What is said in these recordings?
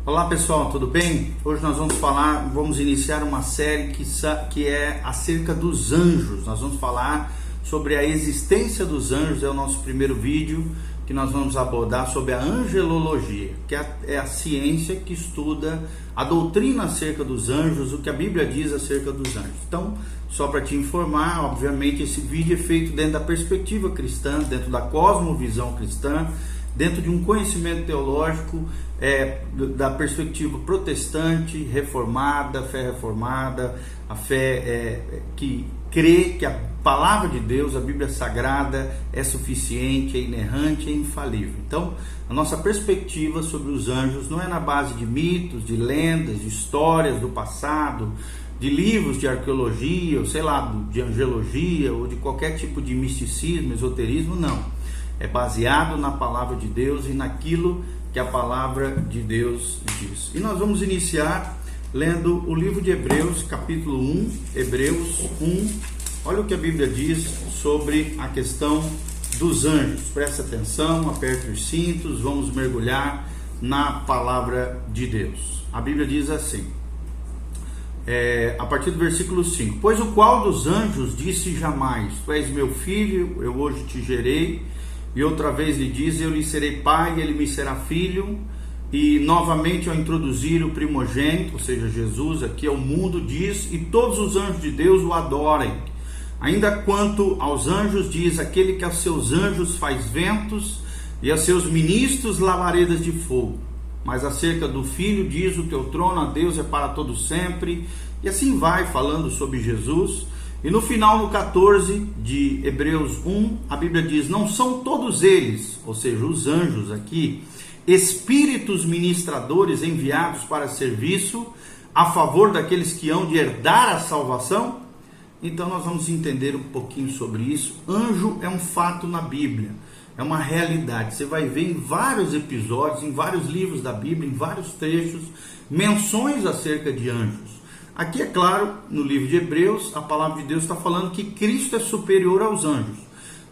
Olá pessoal, tudo bem? Hoje nós vamos iniciar uma série que é acerca dos anjos. Nós vamos falar sobre a existência dos anjos, é o nosso primeiro vídeo que nós vamos abordar sobre a angelologia, que é a ciência que estuda a doutrina acerca dos anjos, o que a Bíblia diz acerca dos anjos. Então, só para te informar, obviamente esse vídeo é feito dentro da perspectiva cristã, dentro da cosmovisão cristã, dentro de um conhecimento teológico da perspectiva protestante, reformada, fé reformada, a fé que crê que a palavra de Deus, a Bíblia Sagrada, é suficiente, é inerrante, é infalível. Então, a nossa perspectiva sobre os anjos não é na base de mitos, de lendas, de histórias do passado, de livros de arqueologia, ou sei lá, de angelologia, ou de qualquer tipo de misticismo, esoterismo, não. É baseado na palavra de Deus e naquilo que a palavra de Deus diz. E nós vamos iniciar lendo o livro de Hebreus, capítulo 1, Hebreus 1. Olha o que a Bíblia diz sobre a questão dos anjos. Presta atenção, aperte os cintos, vamos mergulhar na palavra de Deus. A Bíblia diz assim, a partir do versículo 5: Pois o qual dos anjos disse jamais, tu és meu filho, eu hoje te gerei, e outra vez lhe diz, eu lhe serei pai, ele me será filho. E novamente ao introduzir o primogênito, ou seja, Jesus aqui ao mundo, diz, e todos os anjos de Deus o adorem. Ainda quanto aos anjos diz, aquele que aos seus anjos faz ventos, e a seus ministros labaredas de fogo. Mas acerca do Filho diz, o teu trono, a Deus, é para todo sempre. E assim vai falando sobre Jesus. E no final, no 14 de Hebreus 1, a Bíblia diz, não são todos eles, ou seja, os anjos aqui, espíritos ministradores enviados para serviço a favor daqueles que hão de herdar a salvação? Então nós vamos entender um pouquinho sobre isso. Anjo é um fato na Bíblia, é uma realidade. Você vai ver em vários episódios, em vários livros da Bíblia, em vários trechos, menções acerca de anjos. Aqui, é claro, no livro de Hebreus, a palavra de Deus está falando que Cristo é superior aos anjos,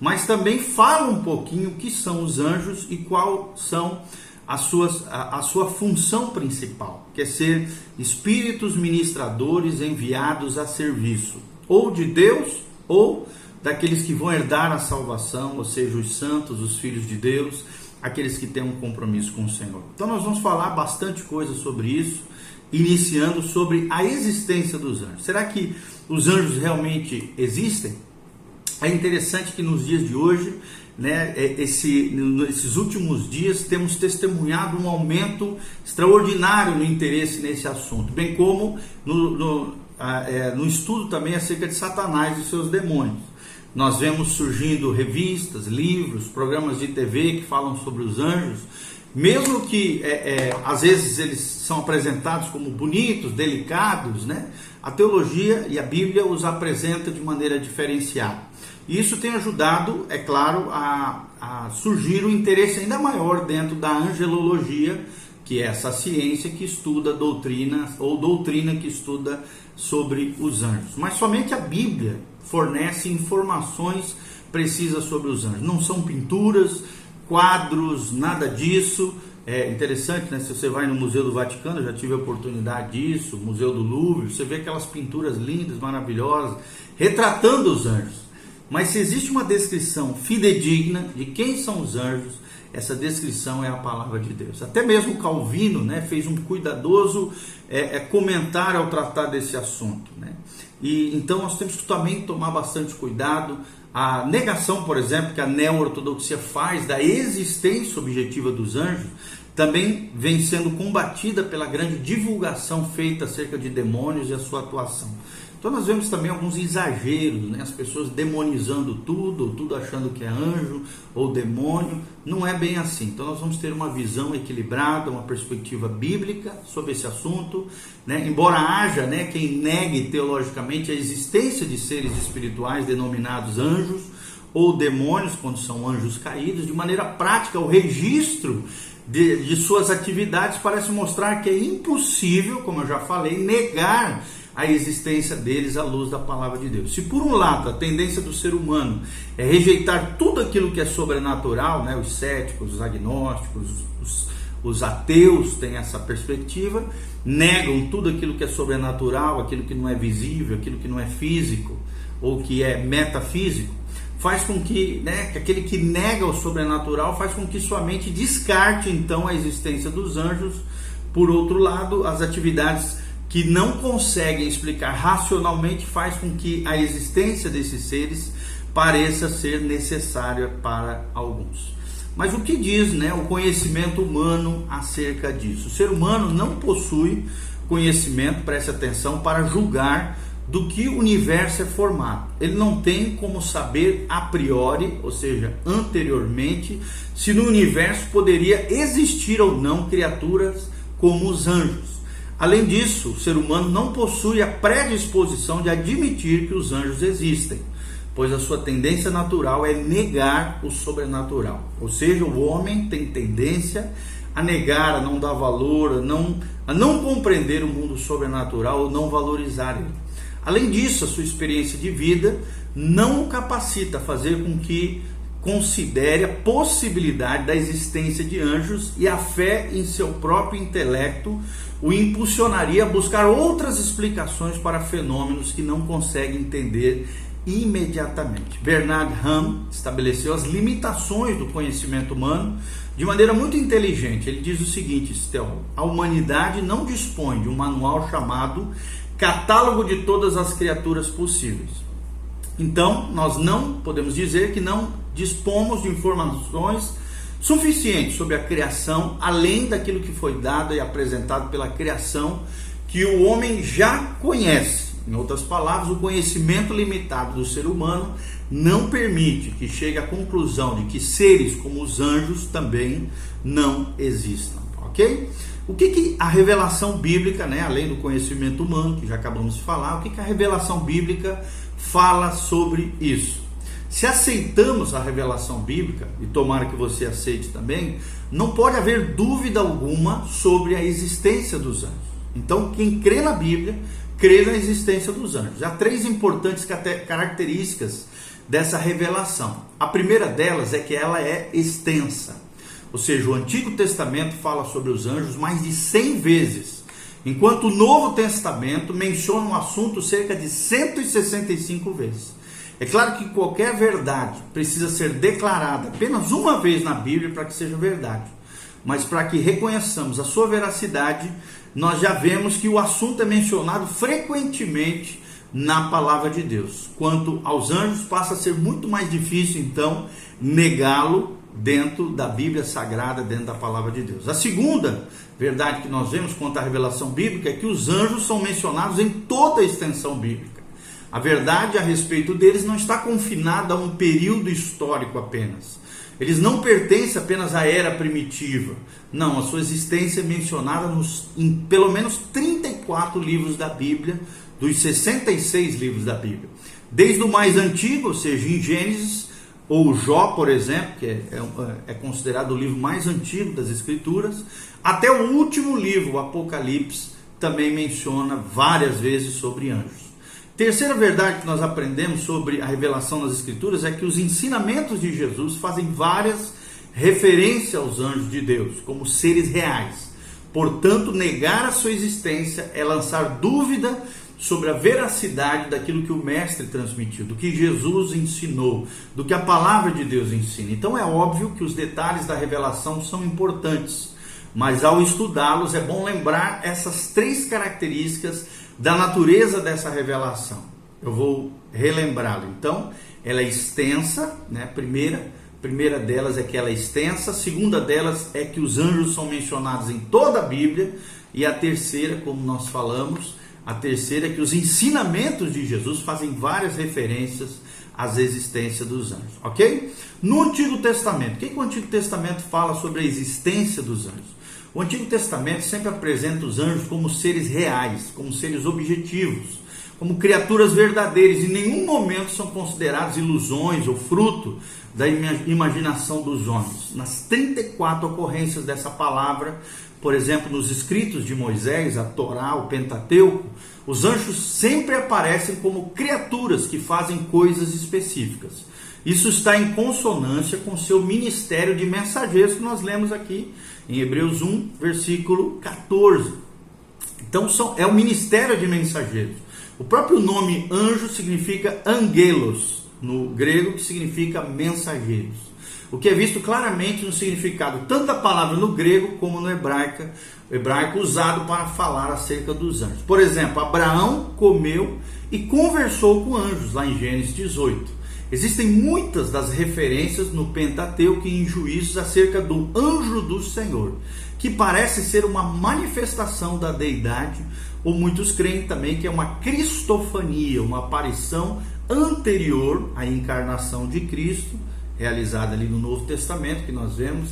mas também fala um pouquinho o que são os anjos e qual são a sua função principal, que é ser espíritos ministradores enviados a serviço, ou de Deus, ou daqueles que vão herdar a salvação, ou seja, os santos, os filhos de Deus, aqueles que têm um compromisso com o Senhor. Então nós vamos falar bastante coisa sobre isso, iniciando sobre a existência dos anjos. Será que os anjos realmente existem? É interessante que nos dias de hoje, nesses últimos dias, temos testemunhado um aumento extraordinário no interesse nesse assunto, bem como no estudo também acerca de Satanás e seus demônios. Nós vemos surgindo revistas, livros, programas de TV que falam sobre os anjos, mesmo que às vezes eles são apresentados como bonitos, delicados, né? A teologia e a Bíblia os apresenta de maneira diferenciada. E isso tem ajudado, é claro, a surgir um interesse ainda maior dentro da angelologia, que é essa ciência que estuda doutrina que estuda sobre os anjos. Mas somente a Bíblia fornece informações precisas sobre os anjos. Não são pinturas, quadros, nada disso. É interessante, né? Se você vai no Museu do Vaticano, eu já tive a oportunidade disso, Museu do Louvre, você vê aquelas pinturas lindas, maravilhosas, retratando os anjos. Mas se existe uma descrição fidedigna de quem são os anjos, essa descrição é a palavra de Deus. Até mesmo Calvino, né, fez um cuidadoso comentário ao tratar desse assunto, né? E então nós temos que também tomar bastante cuidado. A negação, por exemplo, que a neo-ortodoxia faz da existência objetiva dos anjos, também vem sendo combatida pela grande divulgação feita acerca de demônios e a sua atuação. Então nós vemos também alguns exageros, né? As pessoas demonizando tudo, ou tudo achando que é anjo ou demônio. Não é bem assim. Então nós vamos ter uma visão equilibrada, uma perspectiva bíblica sobre esse assunto, né? Embora haja, né, quem negue teologicamente a existência de seres espirituais denominados anjos ou demônios, quando são anjos caídos, de maneira prática o registro de suas atividades parece mostrar que é impossível, como eu já falei, negar a existência deles à luz da palavra de Deus. Se por um lado a tendência do ser humano é rejeitar tudo aquilo que é sobrenatural, né, os céticos, os agnósticos, Os ateus têm essa perspectiva, negam tudo aquilo que é sobrenatural, aquilo que não é visível, aquilo que não é físico ou que é metafísico. Faz com que, que aquele que nega o sobrenatural faz com que sua mente descarte então a existência dos anjos. Por outro lado, as atividades que não conseguem explicar racionalmente faz com que a existência desses seres pareça ser necessária para alguns. Mas o que diz, o conhecimento humano acerca disso? O ser humano não possui conhecimento, preste atenção, para julgar do que o universo é formado. Ele não tem como saber a priori, ou seja, anteriormente, se no universo poderia existir ou não criaturas como os anjos. Além disso, o ser humano não possui a predisposição de admitir que os anjos existem, pois a sua tendência natural é negar o sobrenatural. Ou seja, o homem tem tendência a negar, a não dar valor, a não compreender o mundo sobrenatural ou não valorizar ele. Além disso, a sua experiência de vida não o capacita a fazer com que considere a possibilidade da existência de anjos, e a fé em seu próprio intelecto o impulsionaria a buscar outras explicações para fenômenos que não consegue entender imediatamente. Bernard Ham estabeleceu as limitações do conhecimento humano de maneira muito inteligente. Ele diz o seguinte, Estel: a humanidade não dispõe de um manual chamado Catálogo de Todas as Criaturas Possíveis. Então, nós não podemos dizer que não dispomos de informações suficientes sobre a criação, além daquilo que foi dado e apresentado pela criação, que o homem já conhece. Em outras palavras, o conhecimento limitado do ser humano não permite que chegue à conclusão de que seres como os anjos também não existam, ok? O que a revelação bíblica, além do conhecimento humano, que já acabamos de falar, o que a revelação bíblica fala sobre isso? Se aceitamos a revelação bíblica, e tomara que você aceite também, não pode haver dúvida alguma sobre a existência dos anjos. Então, quem crê na Bíblia, crê na existência dos anjos. Há 3 importantes características dessa revelação. A primeira delas é que ela é extensa. Ou seja, o Antigo Testamento fala sobre os anjos mais de 100 vezes, enquanto o Novo Testamento menciona o assunto cerca de 165 vezes. É claro que qualquer verdade precisa ser declarada apenas uma vez na Bíblia para que seja verdade. Mas para que reconheçamos a sua veracidade, nós já vemos que o assunto é mencionado frequentemente na palavra de Deus. Quanto aos anjos, passa a ser muito mais difícil, então, negá-lo dentro da Bíblia Sagrada, dentro da palavra de Deus. A segunda verdade que nós vemos quanto à revelação bíblica é que os anjos são mencionados em toda a extensão bíblica. A verdade a respeito deles não está confinada a um período histórico apenas. Eles não pertencem apenas à era primitiva. Não, a sua existência é mencionada em pelo menos 34 livros da Bíblia, dos 66 livros da Bíblia. Desde o mais antigo, ou seja, em Gênesis, ou Jó, por exemplo, que é considerado o livro mais antigo das Escrituras, até o último livro, o Apocalipse, também menciona várias vezes sobre anjos. Terceira verdade que nós aprendemos sobre a revelação das Escrituras é que os ensinamentos de Jesus fazem várias referências aos anjos de Deus, como seres reais. Portanto, negar a sua existência é lançar dúvida sobre a veracidade daquilo que o Mestre transmitiu, do que Jesus ensinou, do que a palavra de Deus ensina. Então é óbvio que os detalhes da revelação são importantes, mas ao estudá-los é bom lembrar essas 3 características da natureza dessa revelação. Eu vou relembrá-la. Então, ela é extensa, primeira delas é que ela é extensa, a segunda delas é que os anjos são mencionados em toda a Bíblia, e a terceira, como nós falamos, a terceira é que os ensinamentos de Jesus fazem várias referências à existência dos anjos, ok? No Antigo Testamento, o que o Antigo Testamento fala sobre a existência dos anjos? O Antigo Testamento sempre apresenta os anjos como seres reais, como seres objetivos, como criaturas verdadeiras. Em nenhum momento são considerados ilusões ou fruto da imaginação dos homens. Nas 34 ocorrências dessa palavra, por exemplo, nos escritos de Moisés, a Torá, o Pentateuco, os anjos sempre aparecem como criaturas que fazem coisas específicas. Isso está em consonância com seu ministério de mensageiros que nós lemos aqui em Hebreus 1, versículo 14. Então é o ministério de mensageiros. O próprio nome anjo significa angelos, no grego, que significa mensageiros. O que é visto claramente no significado, tanto da palavra no grego como no hebraico usado para falar acerca dos anjos. Por exemplo, Abraão comeu e conversou com anjos, lá em Gênesis 18. Existem muitas das referências no Pentateuco e em Juízes acerca do anjo do Senhor, que parece ser uma manifestação da deidade, ou muitos creem também que é uma cristofania, uma aparição anterior à encarnação de Cristo, realizada ali no Novo Testamento, que nós vemos,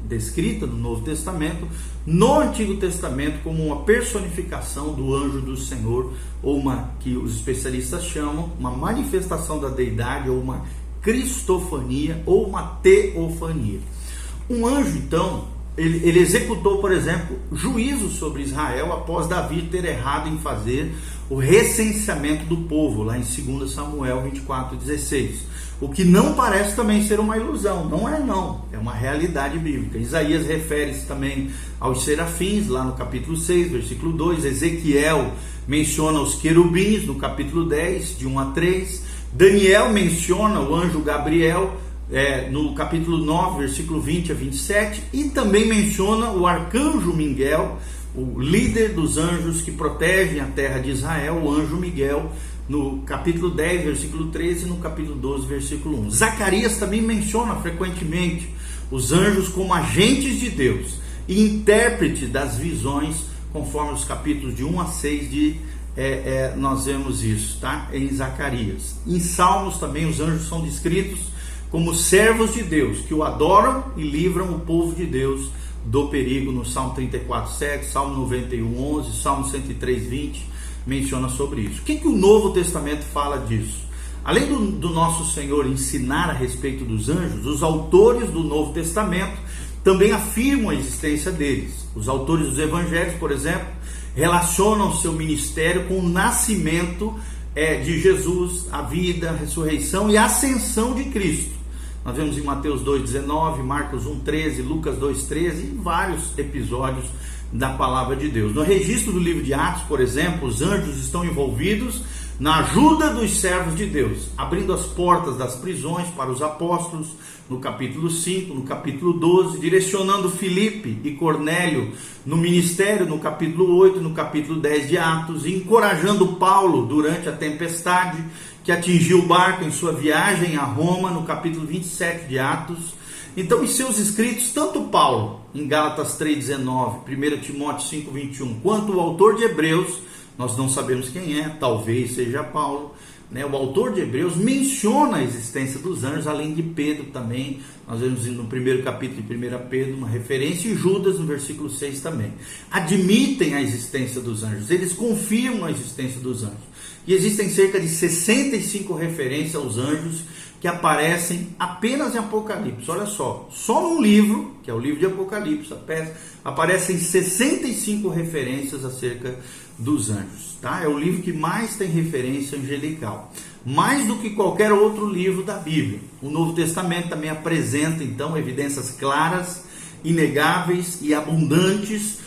descrita no Novo Testamento, no Antigo Testamento como uma personificação do anjo do Senhor, ou uma que os especialistas chamam uma manifestação da deidade, ou uma cristofania, ou uma teofania. Um anjo, então, ele executou, por exemplo, juízo sobre Israel após Davi ter errado em fazer o recenseamento do povo, lá em 2 Samuel 24:16. O que não parece também ser uma ilusão, não, é uma realidade bíblica. Isaías refere-se também aos serafins, lá no capítulo 6, versículo 2. Ezequiel menciona os querubins, no capítulo 10, de 1 a 3. Daniel menciona o anjo Gabriel, no capítulo 9, versículo 20 a 27, e também menciona o arcanjo Miguel, o líder dos anjos que protegem a terra de Israel, o anjo Miguel, no capítulo 10, versículo 13, e no capítulo 12, versículo 1. Zacarias também menciona frequentemente os anjos como agentes de Deus e intérprete das visões, conforme os capítulos de 1 a 6 nós vemos isso, tá? Em Zacarias. Em Salmos também os anjos são descritos como servos de Deus, que o adoram e livram o povo de Deus do perigo, no Salmo 34:7, Salmo 91:11, Salmo 103:20, menciona sobre isso. O que o Novo Testamento fala disso? Além do nosso Senhor ensinar a respeito dos anjos, os autores do Novo Testamento também afirmam a existência deles. Os autores dos Evangelhos, por exemplo, relacionam seu ministério com o nascimento de Jesus, a vida, a ressurreição e a ascensão de Cristo. Nós vemos em Mateus 2:19, Marcos 1:13, Lucas 2:13 e vários episódios da palavra de Deus. No registro do livro de Atos, por exemplo, os anjos estão envolvidos na ajuda dos servos de Deus, abrindo as portas das prisões para os apóstolos, no capítulo 5, no capítulo 12, direcionando Filipe e Cornélio no ministério, no capítulo 8, no capítulo 10 de Atos, e encorajando Paulo durante a tempestade que atingiu o barco em sua viagem a Roma, no capítulo 27 de Atos. Então, em seus escritos, tanto Paulo, em Gálatas 3:19, 1 Timóteo 5:21, quanto o autor de Hebreus, nós não sabemos quem é, talvez seja Paulo, o autor de Hebreus menciona a existência dos anjos, além de Pedro também. Nós vemos no primeiro capítulo de 1 Pedro uma referência, e Judas no versículo 6 também. Admitem a existência dos anjos, eles confirmam a existência dos anjos. E existem cerca de 65 referências aos anjos que aparecem apenas em Apocalipse. Olha só num livro, que é o livro de Apocalipse, aparecem 65 referências acerca dos anjos, tá? É o livro que mais tem referência angelical, mais do que qualquer outro livro da Bíblia. O Novo Testamento também apresenta, então, evidências claras, inegáveis e abundantes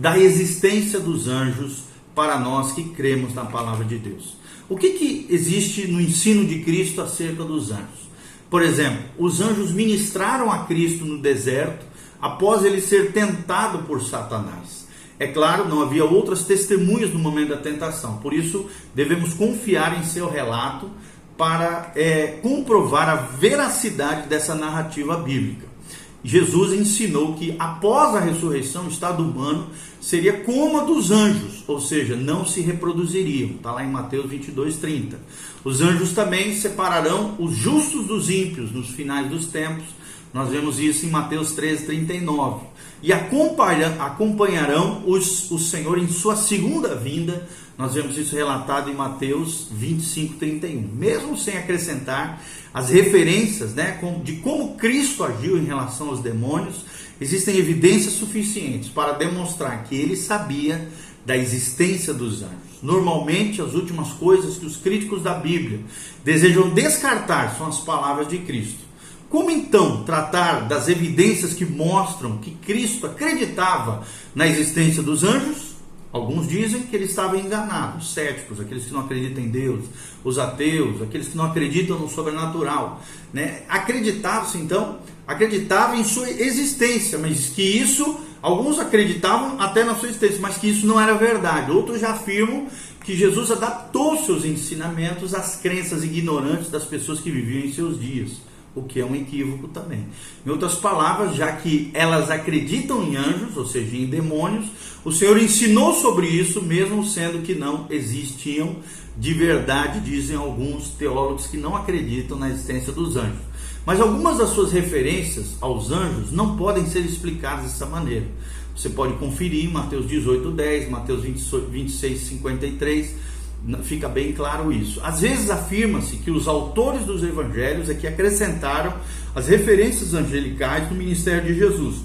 da existência dos anjos para nós que cremos na palavra de Deus. O que existe no ensino de Cristo acerca dos anjos? Por exemplo, os anjos ministraram a Cristo no deserto após ele ser tentado por Satanás. É claro, não havia outras testemunhas no momento da tentação, por isso devemos confiar em seu relato para comprovar a veracidade dessa narrativa bíblica. Jesus ensinou que após a ressurreição o estado humano seria como a dos anjos, ou seja, não se reproduziriam. Está lá em Mateus 22:30. Os anjos também separarão os justos dos ímpios nos finais dos tempos, Nós vemos isso em Mateus 13:39. E acompanharão o Senhor em sua segunda vinda. Nós vemos isso relatado em Mateus 25:31. Mesmo sem acrescentar as referências, né, de como Cristo agiu em relação aos demônios, existem evidências suficientes para demonstrar que ele sabia da existência dos anjos. Normalmente, as últimas coisas que os críticos da Bíblia desejam descartar são as palavras de Cristo. Como então tratar das evidências que mostram que Cristo acreditava na existência dos anjos? Alguns dizem que ele estava enganado, os céticos, aqueles que não acreditam em Deus, os ateus, aqueles que não acreditam no sobrenatural, né? Acreditavam em sua existência, mas que isso, alguns acreditavam até na sua existência, mas que isso não era verdade. Outros já afirmam que Jesus adaptou seus ensinamentos às crenças ignorantes das pessoas que viviam em seus dias, o que é um equívoco também. Em outras palavras, já que elas acreditam em anjos, ou seja, em demônios, o Senhor ensinou sobre isso, mesmo sendo que não existiam de verdade, dizem alguns teólogos que não acreditam na existência dos anjos. Mas algumas das suas referências aos anjos não podem ser explicadas dessa maneira. Você pode conferir em Mateus 18:10, Mateus 26:53, fica bem claro isso. Às vezes afirma-se que os autores dos evangelhos é que acrescentaram as referências angelicais no ministério de Jesus,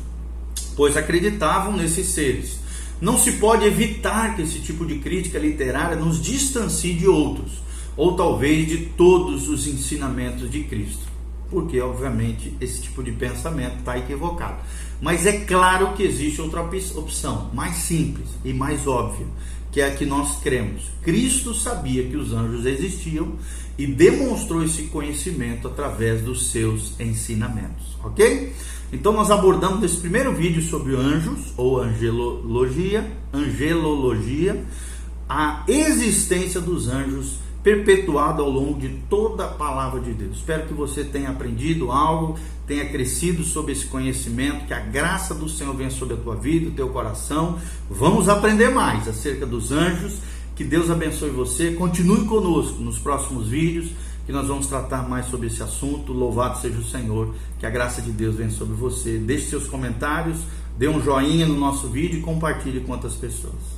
pois acreditavam nesses seres. Não se pode evitar que esse tipo de crítica literária nos distancie de outros, ou talvez de todos os ensinamentos de Cristo, porque obviamente esse tipo de pensamento está equivocado. Mas é claro que existe outra opção, mais simples e mais óbvia, que é a que nós cremos. Cristo sabia que os anjos existiam e demonstrou esse conhecimento através dos seus ensinamentos, ok? Então nós abordamos nesse primeiro vídeo sobre anjos ou angelologia, a existência dos anjos perpetuada ao longo de toda a palavra de Deus. Espero que você tenha aprendido algo, tenha crescido sobre esse conhecimento, que a graça do Senhor venha sobre a tua vida, o teu coração. Vamos aprender mais acerca dos anjos. Que Deus abençoe você. Continue conosco nos próximos vídeos, que nós vamos tratar mais sobre esse assunto. Louvado seja o Senhor, que a graça de Deus venha sobre você. Deixe seus comentários, dê um joinha no nosso vídeo e compartilhe com outras pessoas.